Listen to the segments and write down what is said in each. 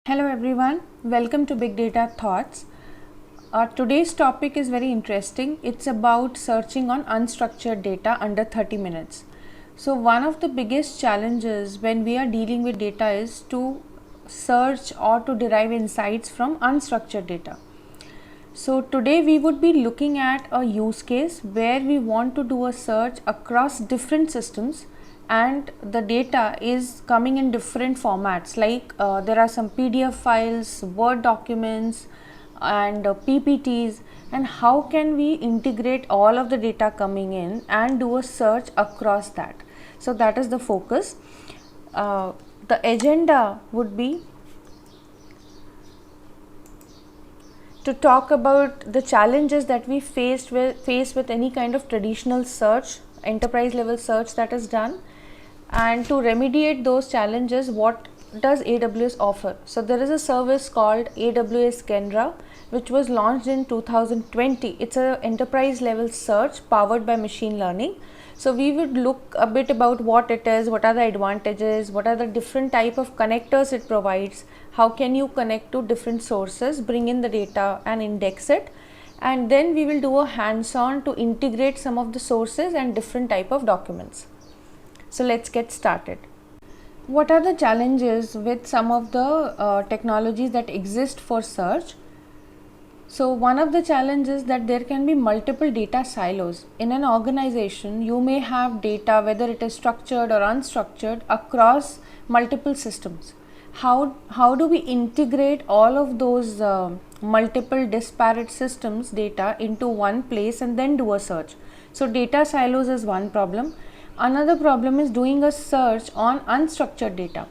Hello everyone, welcome to Big Data Thoughts. Today's topic is very interesting. It's about searching on unstructured data under 30 minutes. So one of the biggest challenges when we are dealing with data is to search or to derive insights from unstructured data. So today we would be looking at a use case where we want to do a search across different systems and the data is coming in different formats like there are some PDF files, Word documents and PPTs, and how can we integrate all of the data coming in and do a search across that. So that is the focus. The agenda would be to talk about the challenges that we face with any kind of traditional search, enterprise level search that is done, and to remediate those challenges, what does AWS offer? So there is a service called AWS Kendra, which was launched in 2020. It's an enterprise level search powered by machine learning. So we would look a bit about what it is, what are the advantages, what are the different type of connectors it provides, how can you connect to different sources, bring in the data and index it, and then we will do a hands-on to integrate some of the sources and different type of documents. So let's get started. What are the challenges with some of the technologies that exist for search? So one of the challenges is that there can be multiple data silos. In an organization, you may have data, whether it is structured or unstructured, across multiple systems. How do we integrate all of those multiple disparate systems data into one place and then do a search? So data silos is one problem. Another problem is doing a search on unstructured data.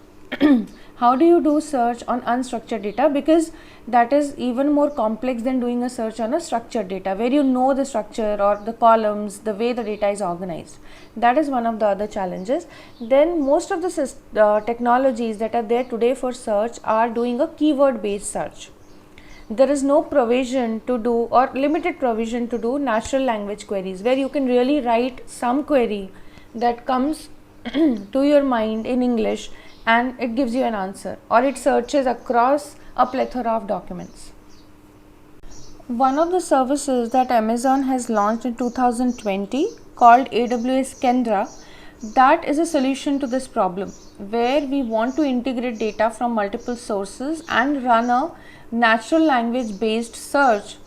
How do you do search on unstructured data? Because that is even more complex than doing a search on a structured data, where you know the structure or the columns, the way the data is organized. That is one of the other challenges. Then most of the technologies that are there today for search are doing a keyword based search. There is no provision to do, or limited provision to do, natural language queries, where you can really write some query that comes to your mind in English and it gives you an answer, or it searches across a plethora of documents. One of the services that Amazon has launched in 2020 called AWS Kendra, that is a solution to this problem, where we want to integrate data from multiple sources and run a natural language based search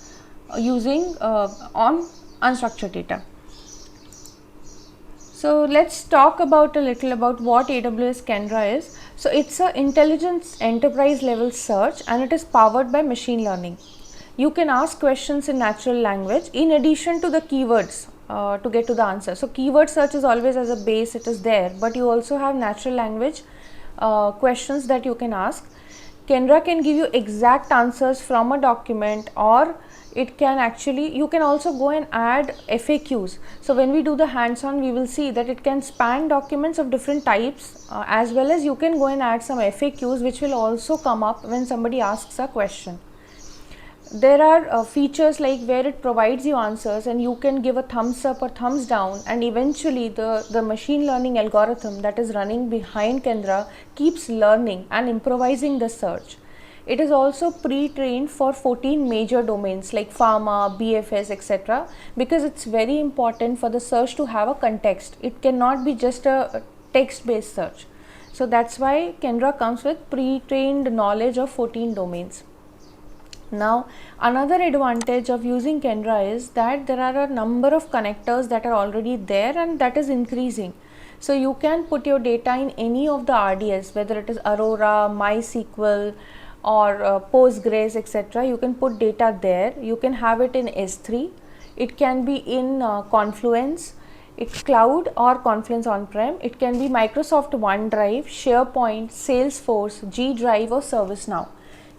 using on unstructured data. So let's talk about a little about what AWS Kendra is. So it's an intelligence enterprise level search and it is powered by machine learning. You can ask questions in natural language in addition to the keywords to get to the answer. So keyword search is always as a base, it is there, but you also have natural language questions that you can ask. Kendra can give you exact answers from a document, or it can actually, you can also go and add FAQs. So when we do the hands-on, we will see that it can span documents of different types, as well as you can go and add some FAQs which will also come up when somebody asks a question. There are features like where it provides you answers and you can give a thumbs up or thumbs down, and eventually the machine learning algorithm that is running behind Kendra keeps learning and improvising the search. It is also pre-trained for 14 major domains like pharma, BFS, etc., because it's very important for the search to have a context. It cannot be just a text-based search. So that's why Kendra comes with pre-trained knowledge of 14 domains. Now, another advantage of using Kendra is that there are a number of connectors that are already there and that is increasing. So you can put your data in any of the RDS, whether it is Aurora, MySQL, or Postgres, etc. You can put data there. You can have it in S3. It can be in Confluence, it's cloud or Confluence on-prem. It can be Microsoft OneDrive, SharePoint, Salesforce, G Drive, or ServiceNow.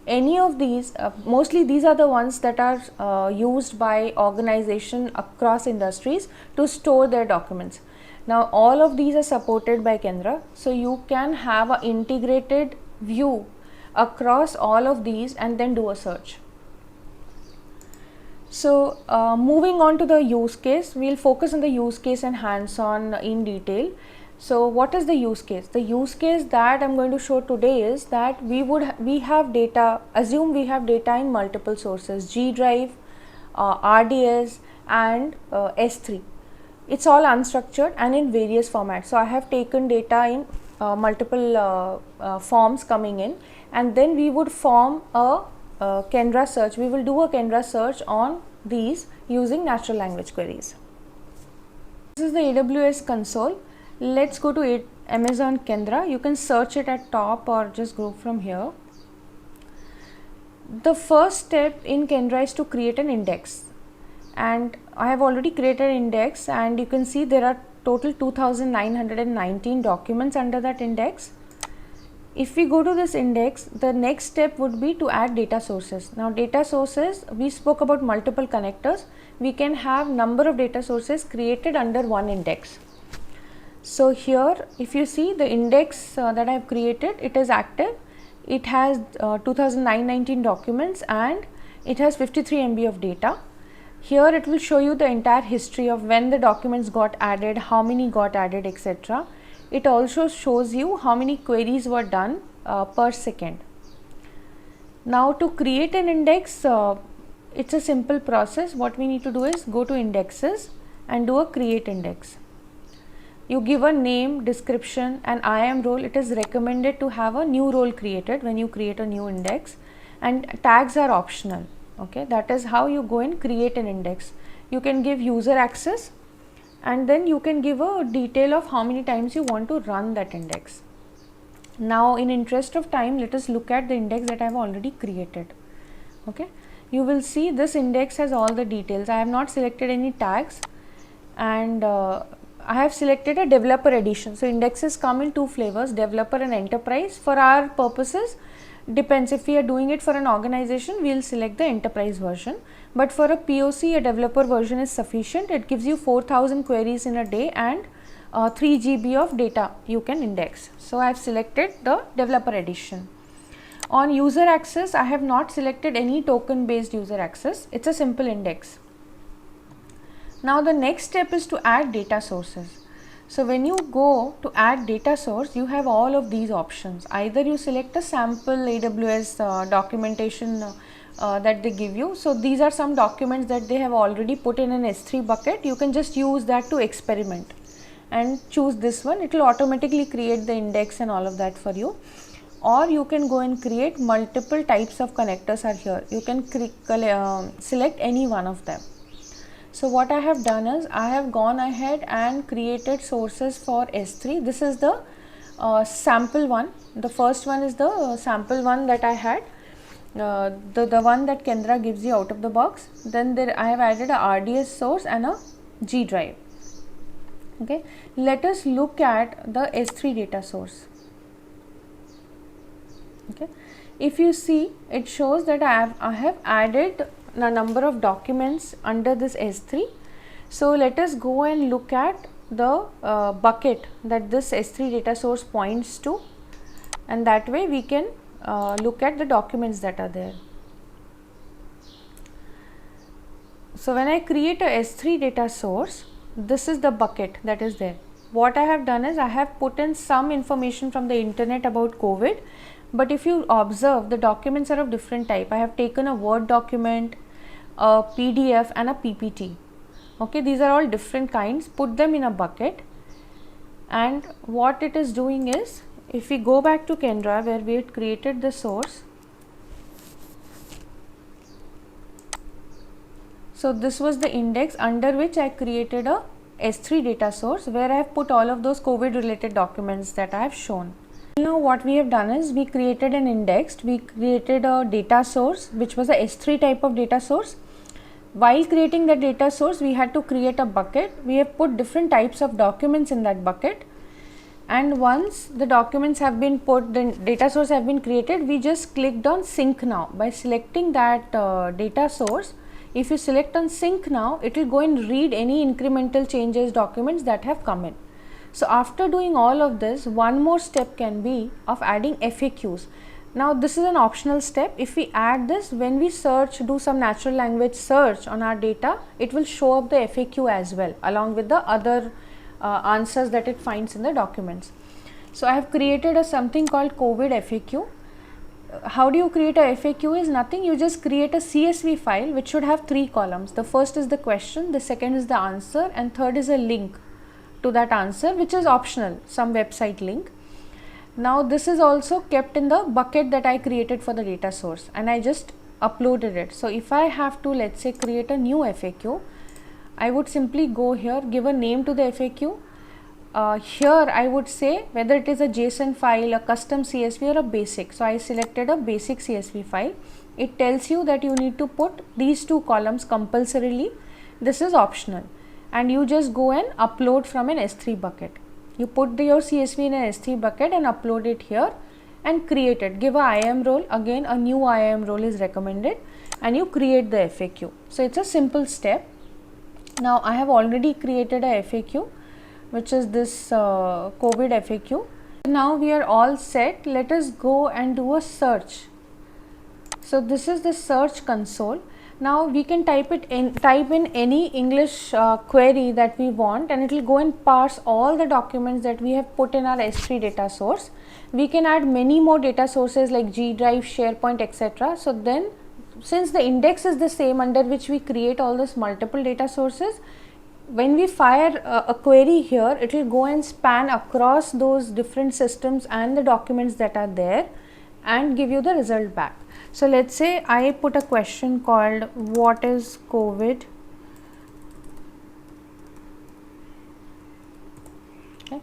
Any of these, mostly these are the ones that are used by organizations across industries to store their documents. Now all of these are supported by Kendra, so you can have an integrated view across all of these and then do a search. So moving on to the use case, we'll focus on the use case and hands-on in detail. So what is the use case? The use case that I'm going to show today is that we have data, assume we have data in multiple sources, G Drive, RDS and S3. It's all unstructured and in various formats. So I have taken data in multiple forms coming in, and then we would form a Kendra search. We will do a Kendra search on these using natural language queries. This is the AWS console. Let's go to Amazon Kendra. You can search it at top or just go from here. The first step in Kendra is to create an index, and I have already created an index, and you can see there are total 2919 documents under that index. If we go to this index, the next step would be to add data sources. Now data sources, we spoke about multiple connectors. We can have number of data sources created under one index. So here if you see the index that I have created, it is active. It has 2919 documents and it has 53 MB of data. Here it will show you the entire history of when the documents got added, how many got added, etc. It also shows you how many queries were done per second. Now to create an index, it's a simple process. What we need to do is go to indexes and do a create index. You give a name, description and IAM role. It is recommended to have a new role created when you create a new index, and tags are optional. Okay, that is how you go and create an index. You can give user access, and then you can give a detail of how many times you want to run that index. Now in interest of time, let us look at the index that I have already created. Okay, you will see this index has all the details. I have not selected any tags, and I have selected a developer edition. So indexes come in two flavors, developer and enterprise. For our purposes, depends, if we are doing it for an organization, we will select the enterprise version, but for a POC, a developer version is sufficient. It gives you 4000 queries in a day and 3 GB of data you can index. So I have selected the developer edition. On user access, I have not selected any token based user access. It's a simple index. Now the next step is to add data sources. So when you go to add data source, you have all of these options. Either you select a sample AWS documentation that they give you. So these are some documents that they have already put in an S3 bucket. You can just use that to experiment and choose this one. It will automatically create the index and all of that for you. Or you can go and create multiple types of connectors are here. You can select any one of them. So what I have done is I have gone ahead and created sources for S3. This is the sample one. The first one is the sample one that I had, the one that Kendra gives you out of the box. Then I have added a RDS source and a G Drive. Okay, let us look at the S3 data source. Okay, if you see, it shows that I have added a number of documents under this S3. So let us go and look at the bucket that this S3 data source points to, and that way we can look at the documents that are there. So when I create a S3 data source, this is the bucket that is there. What I have done is I have put in some information from the internet about COVID, but if you observe, the documents are of different type. I have taken a Word document, a PDF and a PPT. Okay, these are all different kinds. Put them in a bucket, and what it is doing is, if we go back to Kendra where we had created the source, so this was the index under which I created a S3 data source where I have put all of those COVID related documents that I have shown. Now what we have done is we created an index, we created a data source which was a S3 type of data source. While creating the data source, we had to create a bucket. We have put different types of documents in that bucket, and once the documents have been put, the data source have been created, we just clicked on sync now. By selecting that data source, if you select on sync now, it will go and read any incremental changes documents that have come in. So after doing all of this, one more step can be of adding FAQs. Now this is an optional step. If we add this, when we search, do some natural language search on our data, it will show up the FAQ as well along with the other answers that it finds in the documents. So I have created a something called COVID FAQ. How do you create a FAQ? Is nothing, you just create a CSV file which should have 3 columns. The first is the question, the second is the answer, and third is a link to that answer, which is optional, some website link. Now this is also kept in the bucket that I created for the data source, and I just uploaded it. So if I have to, let's say, create a new FAQ, I would simply go here, give a name to the FAQ. Here I would say whether it is a JSON file, a custom CSV, or a basic. So I selected a basic CSV file. It tells you that you need to put these 2 columns compulsorily. This is optional, and you just go and upload from an S3 bucket. You put your CSV in an S3 bucket and upload it here and create it. Give a IAM role. Again, a new IAM role is recommended, and you create the FAQ. So it's a simple step. Now I have already created a FAQ, which is this COVID FAQ. Now we are all set. Let us go and do a search. So this is the search console. Now we can type in any English query that we want, and it will go and parse all the documents that we have put in our S3 data source. We can add many more data sources like G Drive, SharePoint, etc. So then, since the index is the same under which we create all those multiple data sources, when we fire a query here, it will go and span across those different systems and the documents that are there and give you the result back. So let's say I put a question called what is COVID? Okay.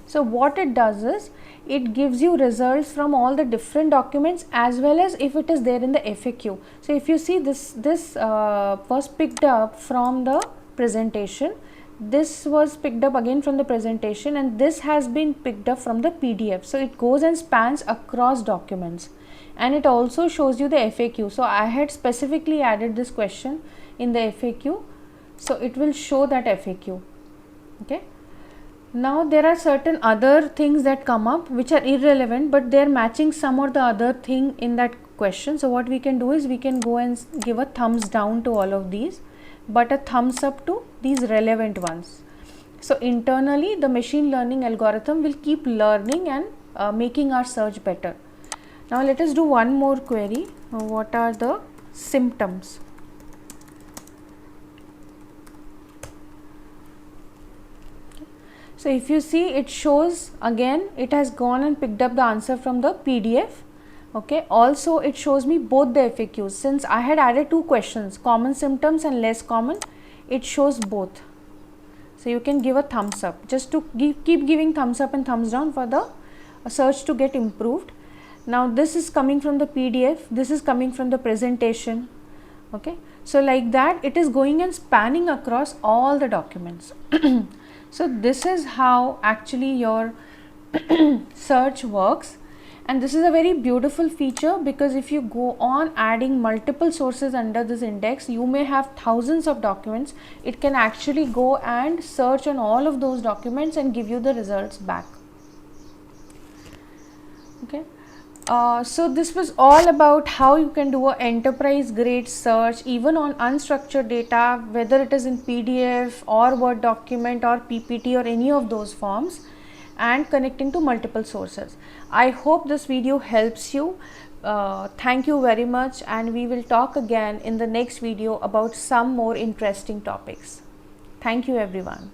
So what it does is it gives you results from all the different documents as well as if it is there in the FAQ. So if you see this was picked up from the presentation, this was picked up again from the presentation, and this has been picked up from the PDF. So it goes and spans across documents, and it also shows you the FAQ. So I had specifically added this question in the FAQ, so it will show that FAQ. Okay. Now there are certain other things that come up which are irrelevant, but they are matching some or the other thing in that question. So what we can do is we can go and give a thumbs down to all of these, but a thumbs up to these relevant ones. So internally the machine learning algorithm will keep learning and making our search better. Now let us do one more query. What are the symptoms? So if you see, it shows again, it has gone and picked up the answer from the PDF. Okay. Also it shows me both the FAQs. Since I had added 2 questions, common symptoms and less common, it shows both. So you can give a thumbs up, just to keep giving thumbs up and thumbs down for the search to get improved. Now this is coming from the PDF, this is coming from the presentation. Okay. So like that, it is going and spanning across all the documents. So this is how actually your search works. And this is a very beautiful feature, because if you go on adding multiple sources under this index, you may have thousands of documents. It can actually go and search on all of those documents and give you the results back. Okay. So this was all about how you can do an enterprise grade search even on unstructured data, whether it is in PDF or Word document or PPT or any of those forms, and connecting to multiple sources. I hope this video helps you. Thank you very much, and we will talk again in the next video about some more interesting topics. Thank you everyone.